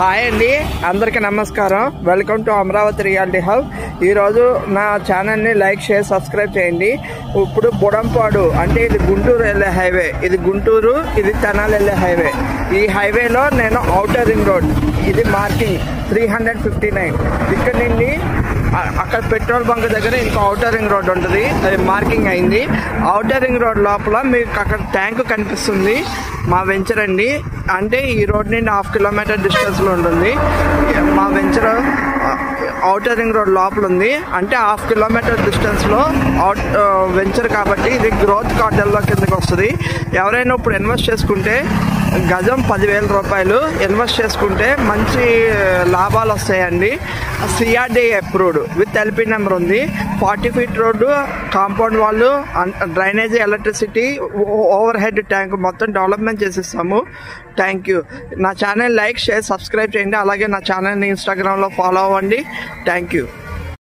Hi అండి, అందరికీ నమస్కారం. Welcome to Amaravati reality hub. ఈరోజు నా ఛానల్ని లైక్, షేర్, సబ్స్క్రైబ్ చేయండి. ఇప్పుడు బుడంపాడు అంటే ఇది గుంటూరు వెళ్ళే హైవే, ఇది గుంటూరు, ఇది తెనాలి వెళ్ళే హైవే. ఈ హైవేలో నేను ఔటర్ రింగ్ రోడ్, ఇది మార్కింగ్ 359. ఇక్కడ నుండి అక్కడ పెట్రోల్ బంక్ దగ్గర ఇంకో ఔటర్ రింగ్ రోడ్ ఉంటుంది, అది మార్కింగ్ అయింది. ఔటర్ రింగ్ రోడ్ లోపల మీకు అక్కడ ట్యాంక్ కనిపిస్తుంది, మా వెంచర్ అండి. అంటే ఈ రోడ్ నుండి 1/2 కిలోమీటర్ డిస్టెన్స్లో ఉంటుంది మా వెంచర్. ఔటర్ రింగ్ రోడ్ లోపల ఉంది, అంటే 1/2 కిలోమీటర్ డిస్టెన్స్లో వెంచర్ కాబట్టి ఇది గ్రోత్ కార్డెల్లో కిందకి వస్తుంది. ఎవరైనా ఇప్పుడు ఇన్వెస్ట్ చేసుకుంటే గజం 10,000 రూపాయలు ఇన్వెస్ట్ చేసుకుంటే మంచి లాభాలు వస్తాయండి. CRD approved with LP number ఉంది. 40 ఫీట్ రోడ్డు, కాంపౌండ్ వాళ్ళు, drainage, electricity, overhead tank మొత్తం డెవలప్మెంట్ చేసిస్తాము. Thank you. నా ఛానల్ లైక్, షేర్, సబ్స్క్రైబ్ చేయండి. అలాగే నా ఛానల్ని ఇన్స్టాగ్రామ్లో ఫాలో అవ్వండి. Thank you.